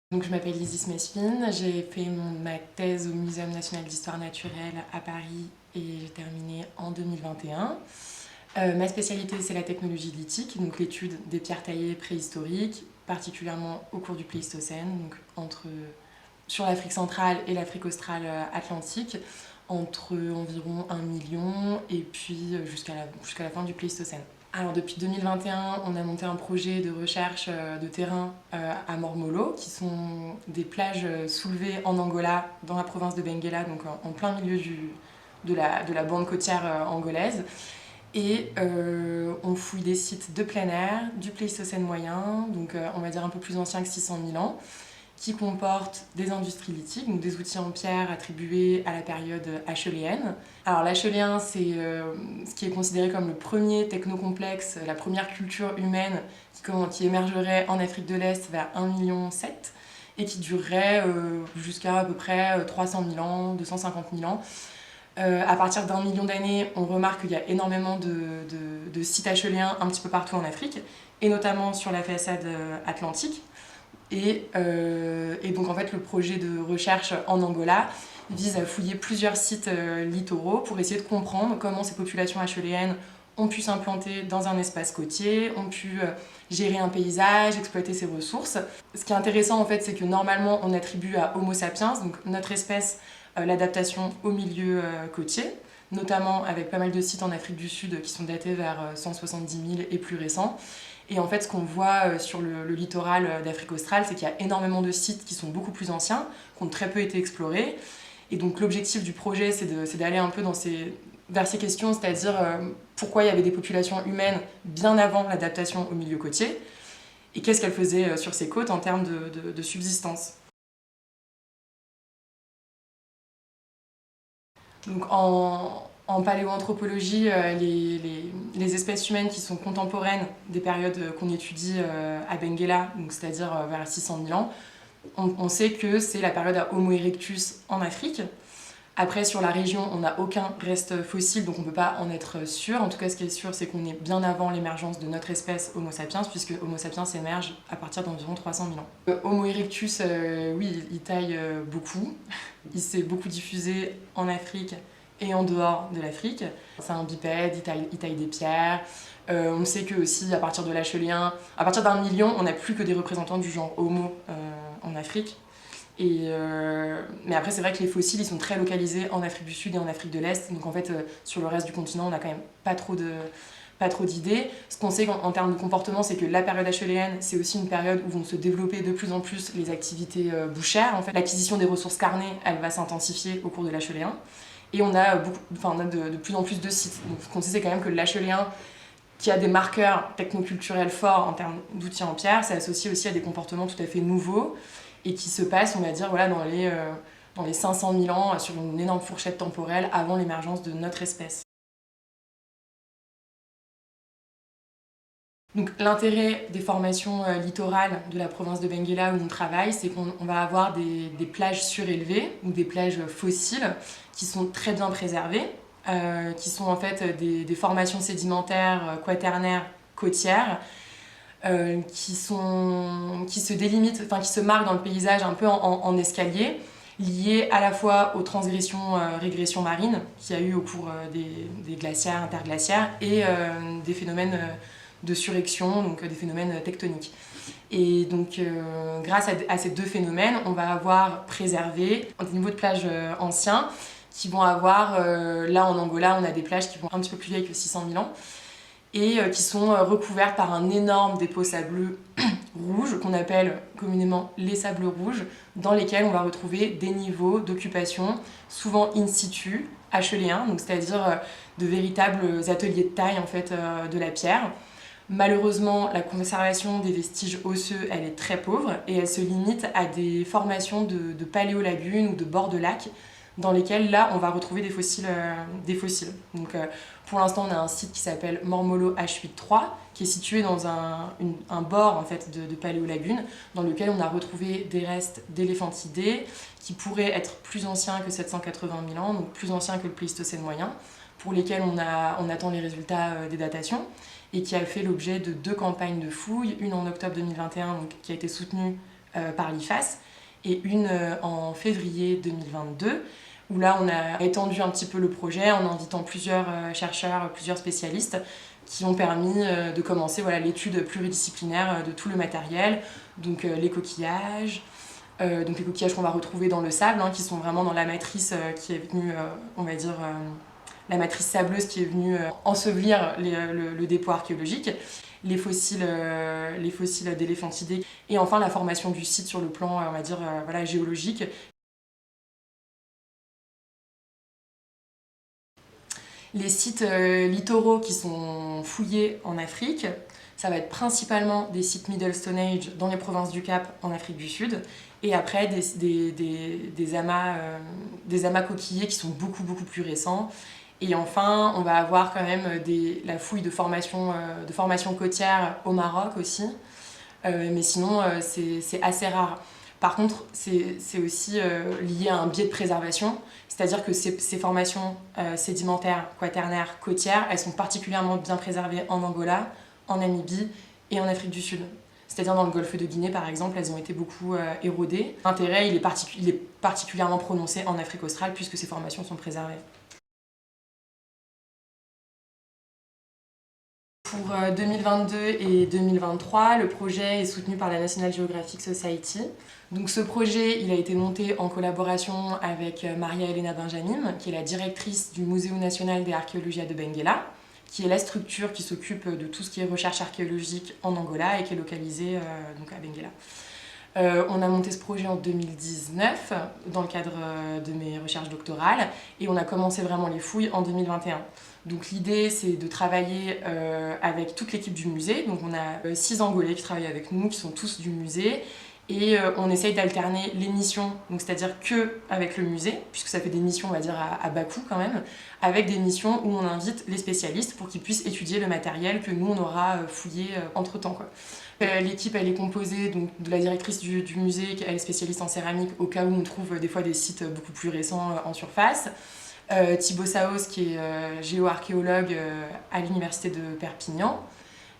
Donc, je m'appelle Isis Mesfin, j'ai fait ma thèse au Muséum national d'histoire naturelle à Paris et j'ai terminé en 2021. Ma spécialité, c'est la technologie lithique, donc l'étude des pierres taillées préhistoriques, particulièrement au cours du Pléistocène, donc sur l'Afrique centrale et l'Afrique australe atlantique, entre environ 1 million et puis jusqu'à la fin du Pléistocène. Alors depuis 2021, on a monté un projet de recherche de terrain à Mormolo, qui sont des plages soulevées en Angola, dans la province de Benguela, donc en plein milieu de la bande côtière angolaise. Et on fouille des sites de plein air, du Pléistocène moyen, donc on va dire un peu plus ancien que 600 000 ans, qui comporte des industries lithiques, donc des outils en pierre attribués à la période acheuléenne. Alors l'acheuléen, c'est ce qui est considéré comme le premier technocomplexe, la première culture humaine qui émergerait en Afrique de l'Est vers 1,7 million et qui durerait jusqu'à à peu près 300 000 ans, 250 000 ans. À partir d'1 million d'années, on remarque qu'il y a énormément de sites acheuléens un petit peu partout en Afrique, et notamment sur la façade atlantique. Et donc en fait le projet de recherche en Angola vise à fouiller plusieurs sites littoraux pour essayer de comprendre comment ces populations acheuléennes ont pu s'implanter dans un espace côtier, ont pu gérer un paysage, exploiter ses ressources. Ce qui est intéressant en fait, c'est que normalement on attribue à Homo sapiens, donc notre espèce, l'adaptation au milieu côtier, notamment avec pas mal de sites en Afrique du Sud qui sont datés vers 170 000 et plus récents. Et en fait, ce qu'on voit sur le littoral d'Afrique australe, c'est qu'il y a énormément de sites qui sont beaucoup plus anciens, qui ont très peu été explorés. Et donc l'objectif du projet, c'est d'aller un peu vers ces questions, c'est-à-dire pourquoi il y avait des populations humaines bien avant l'adaptation au milieu côtier, et qu'est-ce qu'elles faisaient sur ces côtes en termes de subsistance. Donc en paléoanthropologie, les espèces humaines qui sont contemporaines des périodes qu'on étudie à Benguela, c'est-à-dire vers 600 000 ans, on sait que c'est la période à Homo erectus en Afrique. Après, sur la région, on n'a aucun reste fossile, donc on ne peut pas en être sûr. En tout cas, ce qui est sûr, c'est qu'on est bien avant l'émergence de notre espèce Homo sapiens, puisque Homo sapiens émerge à partir d'environ 300 000 ans. Homo erectus, oui, il taille beaucoup. Il s'est beaucoup diffusé en Afrique et en dehors de l'Afrique. C'est un bipède, il taille des pierres. On sait que aussi, à partir de l'Acheuléen, à partir d'1 million, on n'a plus que des représentants du genre Homo en Afrique. Mais après, c'est vrai que les fossiles, ils sont très localisés en Afrique du Sud et en Afrique de l'Est. Donc en fait, sur le reste du continent, on n'a quand même pas trop d'idées. Ce qu'on sait en termes de comportement, c'est que la période acheuléenne, c'est aussi une période où vont se développer de plus en plus les activités bouchères. En fait, l'acquisition des ressources carnées, elle va s'intensifier au cours de l'acheuléen. Et on a de plus en plus de sites. Donc ce qu'on sait, c'est quand même que l'acheuléen, qui a des marqueurs technoculturels forts en termes d'outils en pierre, c'est associé aussi à des comportements tout à fait nouveaux et qui se passent, on va dire, voilà, dans les 500 000 ans, sur une énorme fourchette temporelle avant l'émergence de notre espèce. Donc l'intérêt des formations littorales de la province de Benguela où on travaille, c'est qu'on va avoir des plages surélevées ou des plages fossiles qui sont très bien préservées, qui sont en fait des formations sédimentaires quaternaires côtières qui se délimitent, enfin qui se marquent dans le paysage un peu en escalier, liées à la fois aux transgressions, régressions marines qu'il y a eu au cours des glaciaires, interglaciaires, et des phénomènes de surrection, donc des phénomènes tectoniques. Et donc, grâce à ces deux phénomènes, on va avoir préservé des niveaux de plages anciens qui vont avoir, là en Angola, on a des plages qui vont un petit peu plus vieilles que 600 000 ans, et qui sont recouvertes par un énorme dépôt sableux rouge qu'on appelle communément les sables rouges, dans lesquels on va retrouver des niveaux d'occupation, souvent in situ, acheuléens, donc c'est-à-dire de véritables ateliers de taille en fait, de la pierre. Malheureusement, la conservation des vestiges osseux, elle est très pauvre et elle se limite à des formations de paléolagunes ou de bords de lacs dans lesquels, là, on va retrouver des fossiles. Donc, pour l'instant, on a un site qui s'appelle Mormolo H83, qui est situé dans un bord en fait, de paléolagune, dans lequel on a retrouvé des restes d'éléphantidés qui pourraient être plus anciens que 780 000 ans, donc plus anciens que le Pléistocène moyen, pour lesquels on attend les résultats des datations, et qui a fait l'objet de 2 campagnes de fouilles, une en octobre 2021 donc, qui a été soutenue par l'IFAS et une en février 2022, où là on a étendu un petit peu le projet en invitant plusieurs chercheurs, plusieurs spécialistes qui ont permis de commencer l'étude pluridisciplinaire de tout le matériel, donc les coquillages, donc les coquillages qu'on va retrouver dans le sable, qui sont vraiment dans la matrice qui est venue, on va dire, la matrice sableuse qui est venue ensevelir le dépôt archéologique, les fossiles d'éléphantidés, et enfin la formation du site sur le plan, on va dire, géologique. Les sites littoraux qui sont fouillés en Afrique, ça va être principalement des sites Middle Stone Age dans les provinces du Cap en Afrique du Sud, et après des amas coquillés qui sont beaucoup plus récents. Et enfin, on va avoir quand même la fouille de formation côtière au Maroc aussi, mais sinon c'est assez rare. Par contre, c'est aussi lié à un biais de préservation, c'est-à-dire que ces formations sédimentaires, quaternaires, côtières, elles sont particulièrement bien préservées en Angola, en Namibie et en Afrique du Sud. C'est-à-dire dans le golfe de Guinée, par exemple, elles ont été beaucoup érodées. L'intérêt, il est particulièrement prononcé en Afrique australe, puisque ces formations sont préservées. Pour 2022 et 2023, le projet est soutenu par la National Geographic Society. Donc ce projet, il a été monté en collaboration avec Maria Elena Benjamin, qui est la directrice du Museo Nacional de Arqueologia de Benguela, qui est la structure qui s'occupe de tout ce qui est recherche archéologique en Angola et qui est localisée donc à Benguela. On a monté ce projet en 2019 dans le cadre de mes recherches doctorales et on a commencé vraiment les fouilles en 2021. Donc l'idée c'est de travailler avec toute l'équipe du musée. Donc on a 6 Angolais qui travaillent avec nous, qui sont tous du musée. Et on essaye d'alterner les missions, donc c'est-à-dire que avec le musée, puisque ça fait des missions on va dire à bas coût quand même, avec des missions où on invite les spécialistes pour qu'ils puissent étudier le matériel que nous on aura fouillé entre-temps, quoi. L'équipe elle est composée donc, de la directrice du musée, elle est spécialiste en céramique au cas où on trouve des fois des sites beaucoup plus récents en surface. Thibaut Saos qui est géoarchéologue à l'université de Perpignan.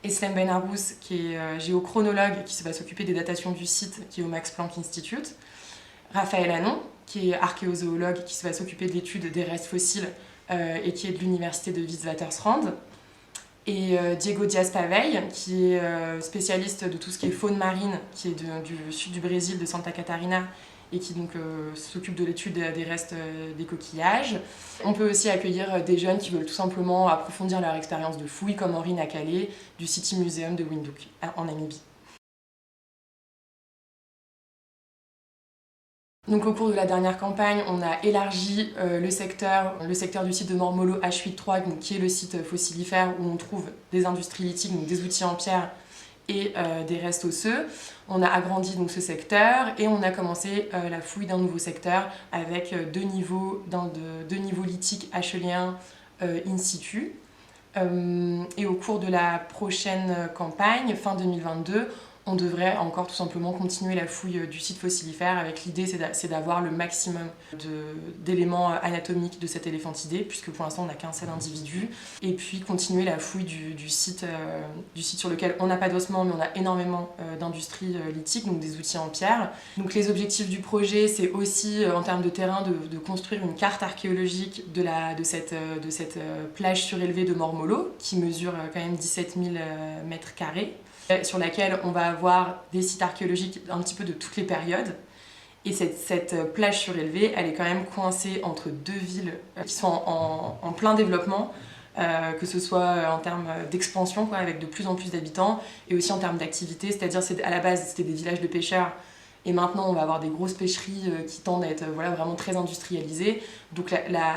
Eslem Benarous qui est géochronologue qui va s'occuper des datations du site qui est au Max Planck Institute. Raphaël Anon qui est archéozoologue qui va s'occuper de l'étude des restes fossiles et qui est de l'université de Witwatersrand. Et Diego Dias-Pavei, qui est spécialiste de tout ce qui est faune marine, qui est du sud du Brésil, de Santa Catarina, et qui donc s'occupe de l'étude des restes des coquillages. On peut aussi accueillir des jeunes qui veulent tout simplement approfondir leur expérience de fouille, comme Henri Nakale du City Museum de Windhoek, en Namibie. Donc au cours de la dernière campagne, on a élargi le secteur du site de Mormolo H83, donc, qui est le site fossilifère où on trouve des industries lithiques, donc des outils en pierre et des restes osseux. On a agrandi donc, ce secteur et on a commencé la fouille d'un nouveau secteur avec deux niveaux lithiques acheuléens in situ. Et au cours de la prochaine campagne, fin 2022, on devrait encore tout simplement continuer la fouille du site fossilifère avec l'idée c'est d'avoir le maximum d'éléments anatomiques de cet éléphantidé puisque pour l'instant on n'a qu'un seul individu et puis continuer la fouille du site sur lequel on n'a pas d'ossements mais on a énormément d'industries lithiques, donc des outils en pierre. Donc les objectifs du projet c'est aussi en termes de terrain de construire une carte archéologique de cette plage surélevée de Mormolo qui mesure quand même 17 000 mètres carrés, sur laquelle on va avoir des sites archéologiques un petit peu de toutes les périodes. Et cette plage surélevée, elle est quand même coincée entre deux villes qui sont en plein développement, que ce soit en termes d'expansion, avec de plus en plus d'habitants, et aussi en termes d'activité, c'est-à-dire à la base c'était des villages de pêcheurs, et maintenant on va avoir des grosses pêcheries qui tendent à être vraiment très industrialisées. Donc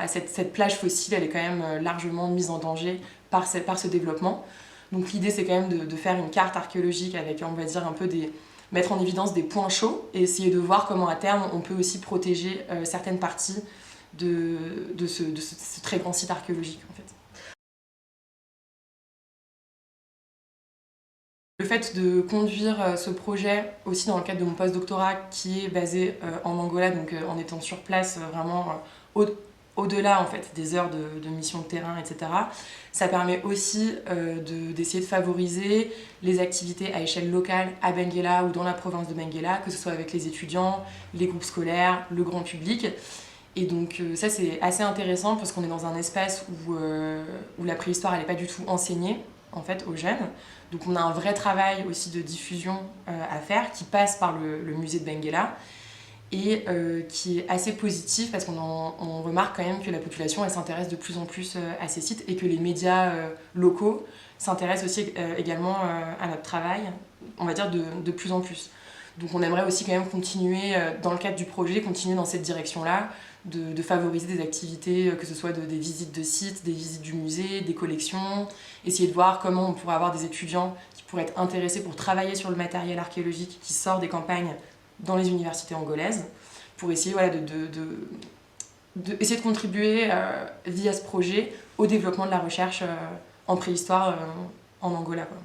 cette plage fossile, elle est quand même largement mise en danger par ce développement. Donc l'idée c'est quand même de faire une carte archéologique avec, on va dire, un peu mettre en évidence des points chauds et essayer de voir comment à terme on peut aussi protéger certaines parties de ce très grand site archéologique en fait. Le fait de conduire ce projet aussi dans le cadre de mon post-doctorat qui est basé en Angola, donc en étant sur place vraiment au-delà en fait des heures de mission de terrain, etc., ça permet aussi d'essayer de favoriser les activités à échelle locale à Benguela ou dans la province de Benguela, que ce soit avec les étudiants, les groupes scolaires, le grand public. Et donc ça c'est assez intéressant parce qu'on est dans un espace où la préhistoire elle n'est pas du tout enseignée en fait aux jeunes. Donc on a un vrai travail aussi de diffusion à faire qui passe par le musée de Benguela et qui est assez positif parce on remarque quand même que la population elle s'intéresse de plus en plus à ces sites et que les médias locaux s'intéressent aussi également à notre travail, on va dire de plus en plus. Donc on aimerait aussi quand même continuer, dans le cadre du projet, continuer dans cette direction-là, de favoriser des activités, que ce soit des visites de sites, des visites du musée, des collections, essayer de voir comment on pourrait avoir des étudiants qui pourraient être intéressés pour travailler sur le matériel archéologique qui sort des campagnes dans les universités angolaises, pour essayer essayer de contribuer via ce projet au développement de la recherche en préhistoire en Angola, quoi.